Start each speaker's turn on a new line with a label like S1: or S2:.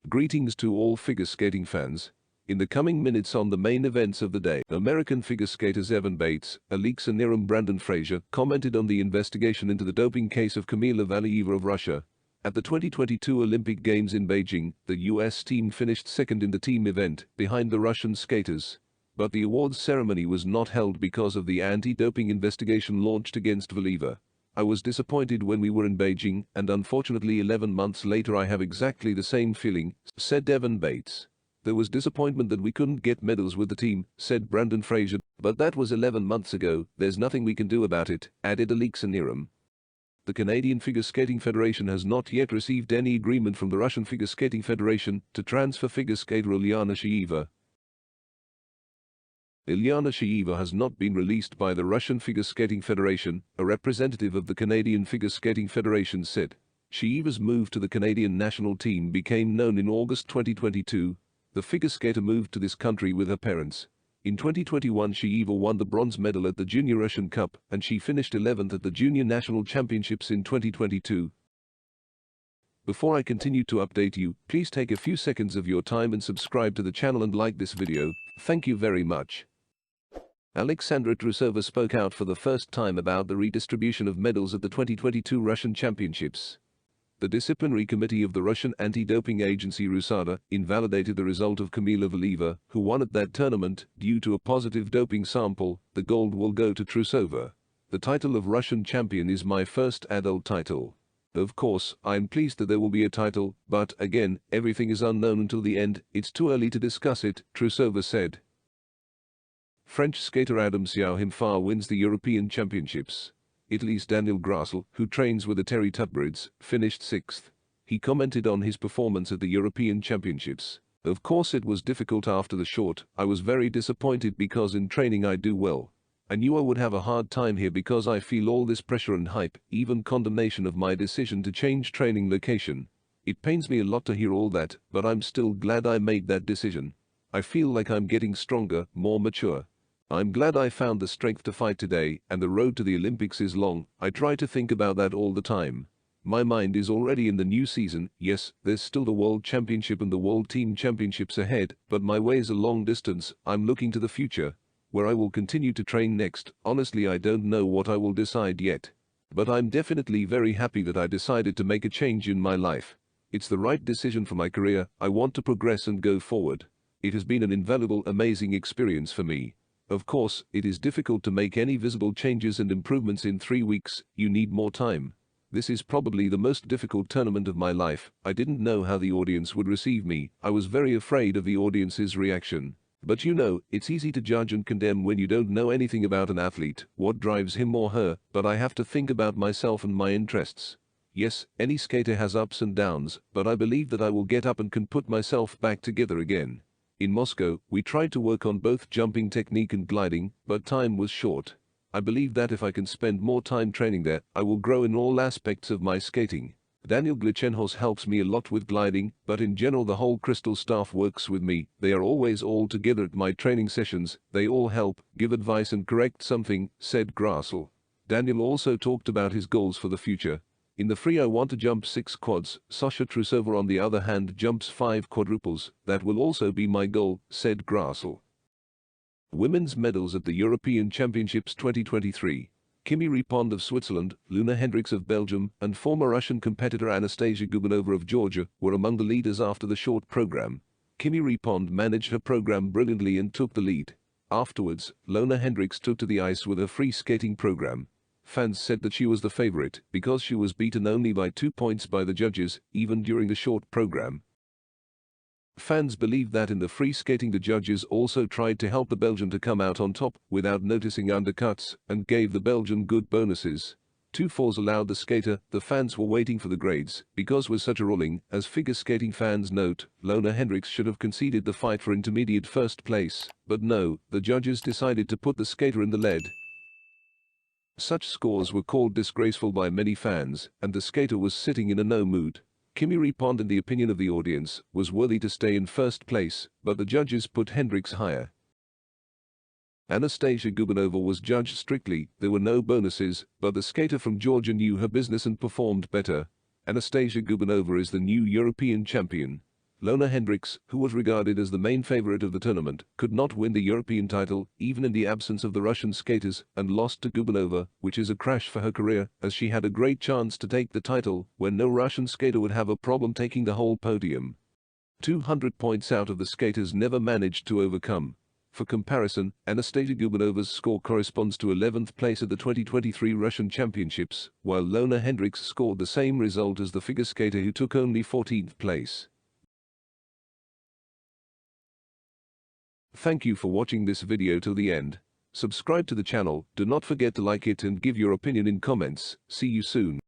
S1: Greetings to all figure skating fans. In the coming minutes on the main events of the day, American figure skaters Evan Bates, Alexandra Knierim, Brandon Frazier commented on the investigation into the doping case of Kamila Valieva of Russia. At the 2022 Olympic Games in Beijing, the U.S. team finished second in the team event, behind the Russian skaters. But the awards ceremony was not held because of the anti-doping investigation launched against Valieva. I was disappointed when we were in Beijing, and unfortunately 11 months later I have exactly the same feeling, said Evan Bates. There was disappointment that we couldn't get medals with the team, said Brandon Frazier, but that was 11 months ago, there's nothing we can do about it, added Alexandra Knierim. The Canadian Figure Skating Federation has not yet received any agreement from the Russian Figure Skating Federation to transfer figure skater Ulyana Shiryaeva. Ulyana Shiryaeva has not been released by the Russian Figure Skating Federation, a representative of the Canadian Figure Skating Federation said. Shiryaeva's move to the Canadian national team became known in August 2022. The figure skater moved to this country with her parents. In 2021 Shiryaeva won the bronze medal at the Junior Russian Cup, and she finished 11th at the Junior National Championships in 2022. Before I continue to update you, please take a few seconds of your time and subscribe to the channel and like this video. Thank you very much. Alexandra Trusova spoke out for the first time about the redistribution of medals at the 2022 Russian Championships. The disciplinary committee of the Russian anti-doping agency RUSADA invalidated the result of Kamila Valieva, who won at that tournament, due to a positive doping sample. The gold will go to Trusova. The title of Russian champion is my first adult title. Of course, I am pleased that there will be a title, but again, everything is unknown until the end. It's too early to discuss it, Trusova said. French skater Adam Siao Him Fa wins the European Championships. Italy's Daniel Grassl, who trains with Eteri Tutberidze, finished 6th. He commented on his performance at the European Championships. Of course it was difficult after the short. I was very disappointed because in training I do well. I knew I would have a hard time here because I feel all this pressure and hype, even condemnation of my decision to change training location. It pains me a lot to hear all that, but I'm still glad I made that decision. I feel like I'm getting stronger, more mature. I'm glad I found the strength to fight today, and the road to the Olympics is long. I try to think about that all the time. My mind is already in the new season. Yes, there's still the World Championship and the World Team Championships ahead, but my way is a long distance. I'm looking to the future, where I will continue to train next. Honestly, I don't know what I will decide yet. But I'm definitely very happy that I decided to make a change in my life. It's the right decision for my career. I want to progress and go forward. It has been an invaluable, amazing experience for me. Of course, it is difficult to make any visible changes and improvements in 3 weeks. You need more time. This is probably the most difficult tournament of my life. I didn't know how the audience would receive me. I was very afraid of the audience's reaction. But you know, it's easy to judge and condemn when you don't know anything about an athlete, what drives him or her, but I have to think about myself and my interests. Yes, any skater has ups and downs, but I believe that I will get up and can put myself back together again. In Moscow, we tried to work on both jumping technique and gliding, but time was short. I believe that if I can spend more time training there, I will grow in all aspects of my skating. Daniel Grassl helps me a lot with gliding, but in general the whole Crystal staff works with me. They are always all together at my training sessions. They all help, give advice and correct something, said Grassle. Daniel also talked about his goals for the future. In the free I want to jump 6 quads. Sasha Trusova on the other hand jumps 5 quadruples. That will also be my goal, said Grassle. Women's medals at the European Championships 2023. Knierim of Switzerland, Luna Hendricks of Belgium, and former Russian competitor Anastasia Gubanova of Georgia were among the leaders after the short program. Knierim managed her program brilliantly and took the lead. Afterwards, Luna Hendricks took to the ice with her free skating program. Fans said that she was the favorite because she was beaten only by 2 points by the judges, even during the short program. Fans believe that in the free skating the judges also tried to help the Belgian to come out on top without noticing undercuts and gave the Belgian good bonuses. 2 falls allowed the skater. The fans were waiting for the grades because with such a ruling, as figure skating fans note, Lona Hendricks should have conceded the fight for intermediate first place, but no, the judges decided to put the skater in the lead. Such scores were called disgraceful by many fans, and the skater was sitting in a no mood. Knierim, in the opinion of the audience, was worthy to stay in first place, but the judges put Hendricks higher. Anastasia Gubanova was judged strictly. There were no bonuses, but the skater from Georgia knew her business and performed better. Anastasia Gubanova is the new European champion. Lona Hendricks, who was regarded as the main favorite of the tournament, could not win the European title, even in the absence of the Russian skaters, and lost to Gubanova, which is a crash for her career, as she had a great chance to take the title, when no Russian skater would have a problem taking the whole podium. 200 points out of the skaters never managed to overcome. For comparison, Anastasia Gubanova's score corresponds to 11th place at the 2023 Russian Championships, while Lona Hendricks scored the same result as the figure skater who took only 14th place. Thank you for watching this video till the end. Subscribe to the channel, do not forget to like it and give your opinion in comments. See you soon.